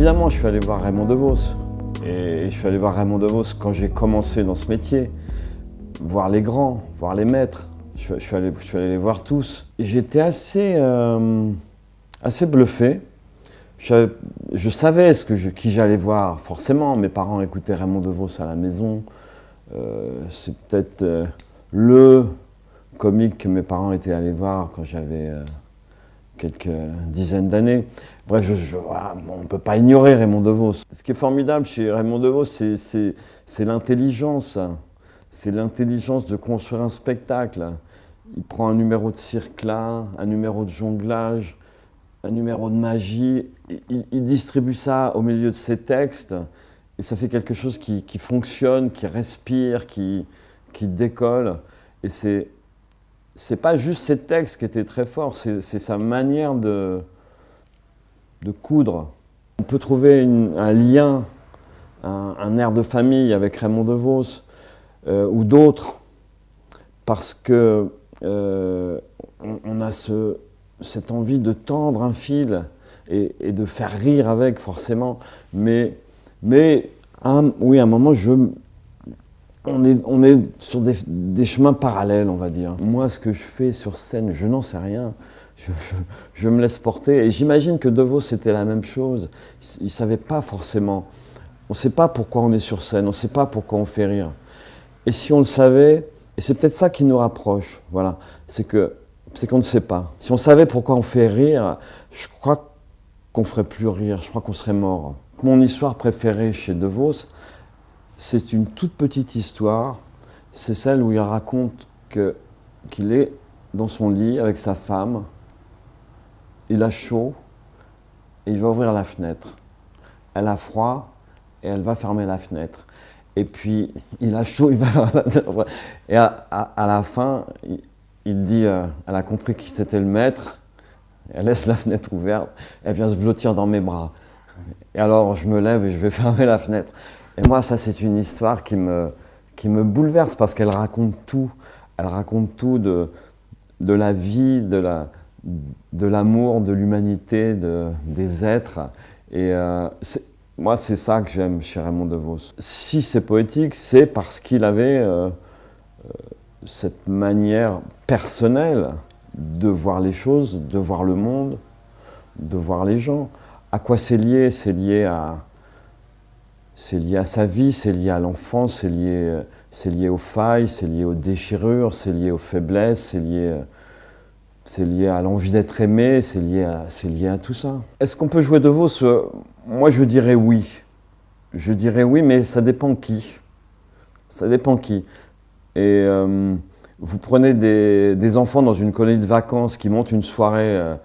évidemment, je suis allé voir Raymond DeVos. Et je suis allé voir Raymond DeVos quand j'ai commencé dans ce métier. Voir les grands, voir les maîtres. Je suis allé les voir tous. Et j'étais assez bluffé. Je savais qui j'allais voir, forcément. Mes parents écoutaient Raymond DeVos à la maison. C'est peut-être le comique que mes parents étaient allés voir quand j'avais quelques dizaines d'années. Bref, voilà, on ne peut pas ignorer Raymond DeVos. Ce qui est formidable chez Raymond DeVos, c'est l'intelligence. C'est l'intelligence de construire un spectacle. Il prend un numéro de cirque là, un numéro de jonglage, un numéro de magie. Il distribue ça au milieu de ses textes et ça fait quelque chose qui fonctionne, qui respire, qui décolle. Et c'est pas juste ses textes qui étaient très forts, c'est sa manière de coudre. On peut trouver un lien, un air de famille avec Raymond DeVos ou d'autres, parce que on a cette envie de tendre un fil et de faire rire avec, forcément. Mais à un moment, on est sur des chemins parallèles, on va dire. Moi, ce que je fais sur scène, je n'en sais rien. Je me laisse porter. Et j'imagine que DeVos, c'était la même chose. Il ne savait pas forcément. On ne sait pas pourquoi on est sur scène, on ne sait pas pourquoi on fait rire. Et si on le savait, et c'est peut-être ça qui nous rapproche, voilà, c'est qu'on ne sait pas. Si on savait pourquoi on fait rire, je crois qu'on ne ferait plus rire, je crois qu'on serait mort. Mon histoire préférée chez DeVos, c'est une toute petite histoire. C'est celle où il raconte qu'il est dans son lit avec sa femme, il a chaud et il va ouvrir la fenêtre. Elle a froid et elle va fermer la fenêtre. Et puis, il a chaud, il va... Et à la fin, il dit, elle a compris qui c'était le maître, elle laisse la fenêtre ouverte, elle vient se blottir dans mes bras. Et alors, je me lève et je vais fermer la fenêtre. Et moi, ça, c'est une histoire qui me bouleverse parce qu'elle raconte tout. Elle raconte tout de la vie, de l'amour, de l'humanité, des êtres. Et moi, c'est ça que j'aime chez Raymond DeVos. Si c'est poétique, c'est parce qu'il avait cette manière personnelle de voir les choses, de voir le monde, de voir les gens. À quoi c'est lié? C'est lié à sa vie, c'est lié à l'enfance, c'est lié aux failles, c'est lié aux déchirures, c'est lié aux faiblesses, c'est lié à l'envie d'être aimé, c'est lié à tout ça. Est-ce qu'on peut jouer DeVos? Moi, je dirais oui. Je dirais oui, mais ça dépend qui. Ça dépend qui. Et vous prenez des enfants dans une colonie de vacances qui montent une soirée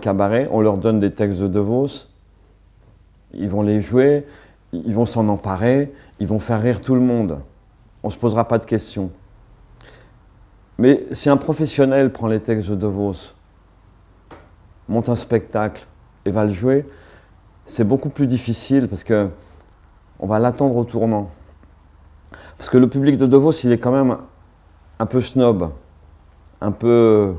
cabaret, on leur donne des textes de DeVos, ils vont les jouer, ils vont s'en emparer, ils vont faire rire tout le monde. On ne se posera pas de questions. Mais si un professionnel prend les textes de DeVos, monte un spectacle et va le jouer, c'est beaucoup plus difficile parce qu'on va l'attendre au tournant. Parce que le public de DeVos, il est quand même un peu snob, un peu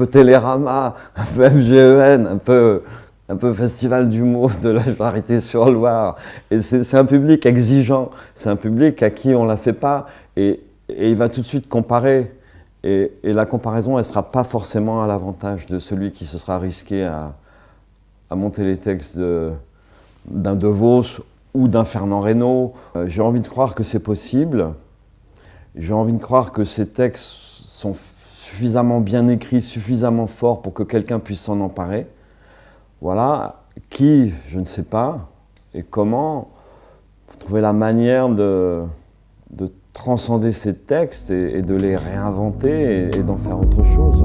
Télérama, un peu MGEN, un peu Festival d'humour de la Charité-sur-Loire. Et c'est un public exigeant, c'est un public à qui on ne la fait pas. Et il va tout de suite comparer. Et la comparaison, elle ne sera pas forcément à l'avantage de celui qui se sera risqué à monter les textes d'un DeVos ou d'un Fernand Reynaud. J'ai envie de croire que c'est possible. J'ai envie de croire que ces textes sont suffisamment bien écrits, suffisamment forts pour que quelqu'un puisse s'en emparer. Voilà. Qui, je ne sais pas. Et comment trouver la manière de transcender ces textes et de les réinventer et d'en faire autre chose.